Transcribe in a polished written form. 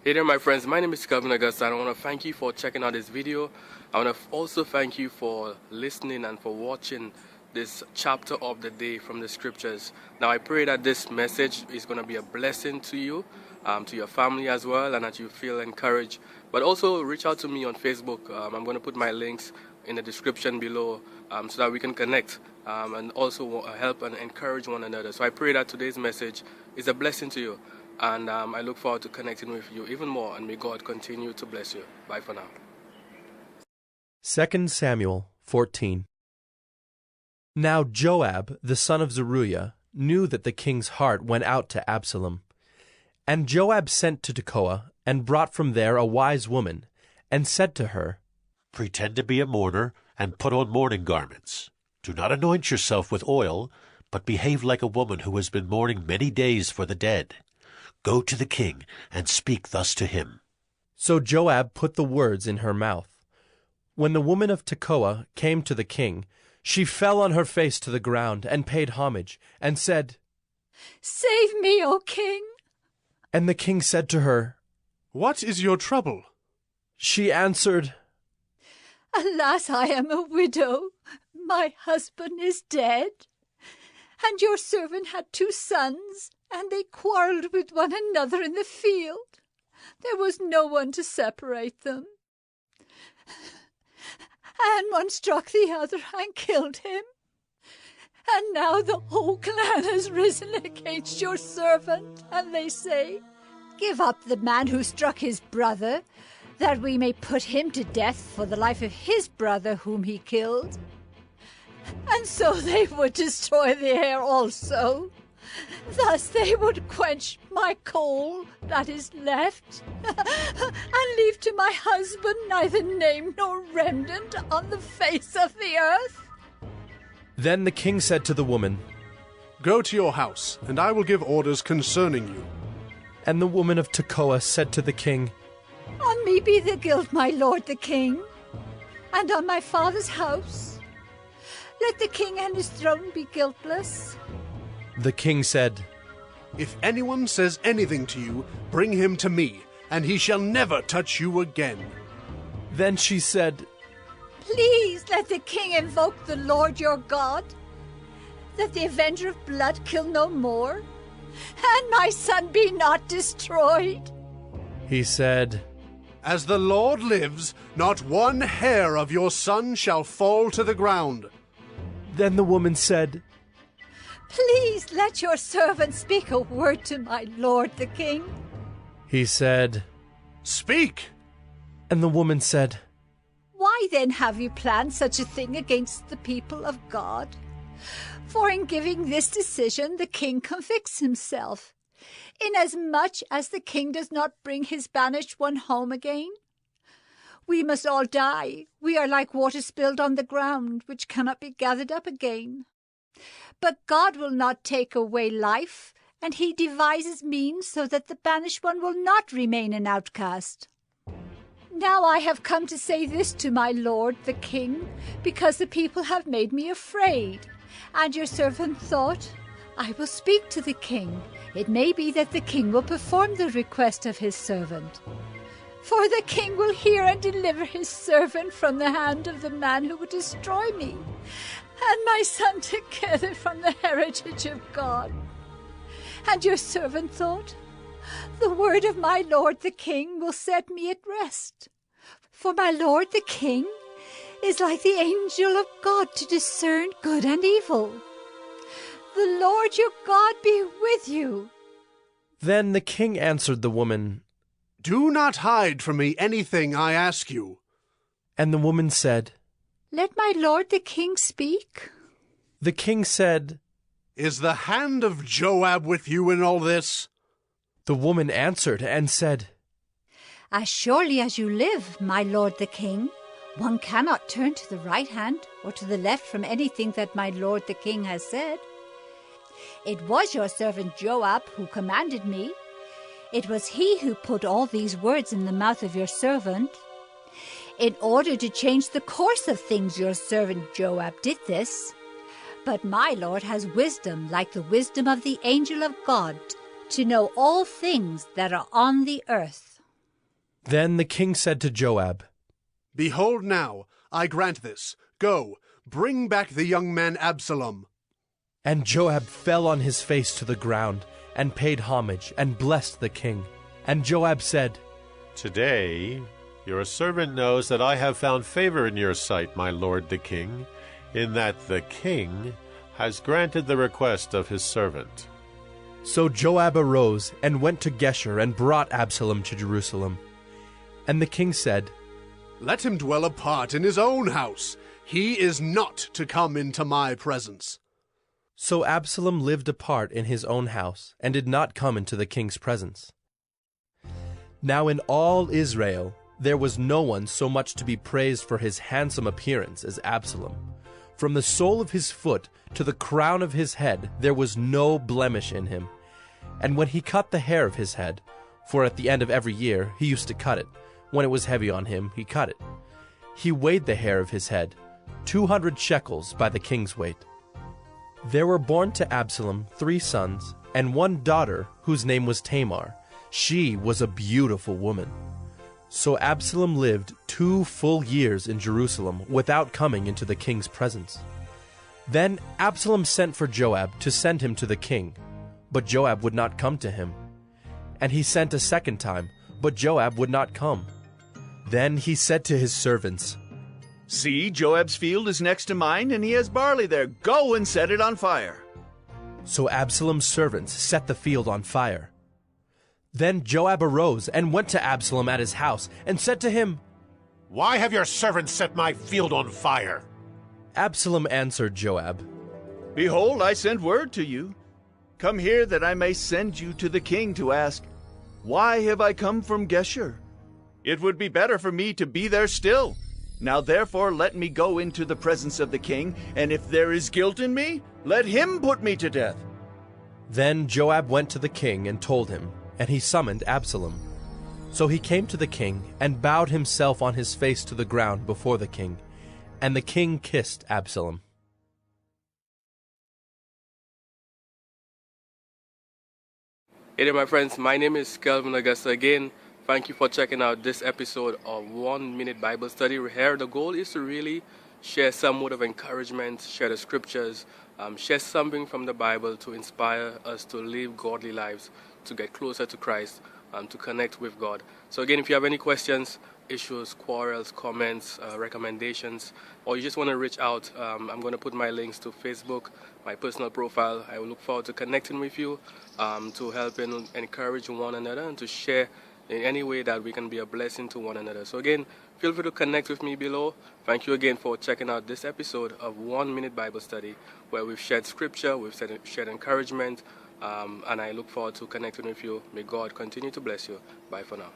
Hey there my friends, my name is Kevin Augusta and I want to thank you for checking out this video. I want to also thank you for listening and for watching this chapter of the day from the scriptures. Now I pray that this message is going to be a blessing to you, to your family as well, and that you feel encouraged. But also reach out to me on Facebook. I'm going to put my links in the description below so that we can connect and also help and encourage one another. So I pray that today's message is a blessing to you. And I look forward to connecting with you even more, and may God continue to bless you. Bye for now. 2 Samuel 14. Now Joab, the son of Zeruiah, knew that the king's heart went out to Absalom. And Joab sent to Tekoa, and brought from there a wise woman, and said to her, Pretend to be a mourner, and put on mourning garments. Do not anoint yourself with oil, but behave like a woman who has been mourning many days for the dead. Go to the king, and speak thus to him. So Joab put the words in her mouth. When the woman of Tekoa came to the king, she fell on her face to the ground, and paid homage, and said, Save me, O king! And the king said to her, What is your trouble? She answered, Alas, I am a widow. My husband is dead. And your servant had 2 sons, and they quarrelled with one another in the field. There was no one to separate them. And one struck the other and killed him. And now the whole clan has risen against your servant, and they say, Give up the man who struck his brother, that we may put him to death for the life of his brother whom he killed. And so they would destroy the heir also. Thus they would quench my coal that is left, and leave to my husband neither name nor remnant on the face of the earth. Then the king said to the woman, Go to your house, and I will give orders concerning you. And the woman of Tekoa said to the king, On me be the guilt, my lord the king, and on my father's house. Let the king and his throne be guiltless. The king said, If anyone says anything to you, bring him to me, and he shall never touch you again. Then she said, Please let the king invoke the Lord your God, that the avenger of blood kill no more, and my son be not destroyed. He said, As the Lord lives, not one hair of your son shall fall to the ground. Then the woman said, Please let your servant speak a word to my lord the king. He said, Speak! And the woman said, Why then have you planned such a thing against the people of God? For in giving this decision the king convicts himself, inasmuch as the king does not bring his banished one home again. We must all die. We are like water spilled on the ground, which cannot be gathered up again. But God will not take away life, and he devises means so that the banished one will not remain an outcast. Now I have come to say this to my lord the king, because the people have made me afraid. And your servant thought, I will speak to the king. It may be that the king will perform the request of his servant. For the king will hear and deliver his servant from the hand of the man who would destroy me, and my son together from the heritage of God. And your servant thought, The word of my lord the king will set me at rest. For my lord the king is like the angel of God to discern good and evil. The Lord your God be with you. Then the king answered the woman, Do not hide from me anything I ask you. And the woman said, Let my lord the king speak. The king said, Is the hand of Joab with you in all this? The woman answered and said, As surely as you live, my lord the king, one cannot turn to the right hand or to the left from anything that my lord the king has said. It was your servant Joab who commanded me. It was he who put all these words in the mouth of your servant. In order to change the course of things, your servant Joab did this. But my Lord has wisdom like the wisdom of the angel of God, to know all things that are on the earth. Then the king said to Joab, Behold now, I grant this. Go, bring back the young man Absalom. And Joab fell on his face to the ground, and paid homage, and blessed the king. And Joab said, Today your servant knows that I have found favor in your sight, my lord the king, in that the king has granted the request of his servant. So Joab arose and went to Geshur and brought Absalom to Jerusalem. And the king said, Let him dwell apart in his own house. He is not to come into my presence. So Absalom lived apart in his own house, and did not come into the king's presence. Now in all Israel there was no one so much to be praised for his handsome appearance as Absalom. From the sole of his foot to the crown of his head there was no blemish in him. And when he cut the hair of his head, for at the end of every year he used to cut it, when it was heavy on him he cut it, he weighed the hair of his head, 200 shekels by the king's weight. There were born to Absalom 3 sons, and 1 daughter, whose name was Tamar. She was a beautiful woman. So Absalom lived 2 full years in Jerusalem without coming into the king's presence. Then Absalom sent for Joab to send him to the king, but Joab would not come to him. And he sent a second time, but Joab would not come. Then he said to his servants, See, Joab's field is next to mine, and he has barley there. Go and set it on fire. So Absalom's servants set the field on fire. Then Joab arose and went to Absalom at his house, and said to him, Why have your servants set my field on fire? Absalom answered Joab, Behold, I send word to you. Come here that I may send you to the king to ask, Why have I come from Geshur? It would be better for me to be there still. Now therefore let me go into the presence of the king, and if there is guilt in me, let him put me to death. Then Joab went to the king and told him, and he summoned Absalom. So he came to the king, and bowed himself on his face to the ground before the king, and the king kissed Absalom. Hey there, my friends. My name is Kelvin Augusta again. Thank you for checking out this episode of 1 Minute Bible Study. Here, the goal is to really share some word of encouragement, share the scriptures, share something from the Bible to inspire us to live godly lives, to get closer to Christ, to connect with God. So again, if you have any questions, issues, quarrels, comments, recommendations, or you just want to reach out, I'm going to put my links to Facebook, my personal profile. I will look forward to connecting with you, to help and encourage one another, and to share in any way that we can be a blessing to one another. So again, feel free to connect with me below. Thank you again for checking out this episode of 1 Minute Bible Study, where we've shared scripture, we've shared encouragement, and I look forward to connecting with you. May God continue to bless you. Bye for now.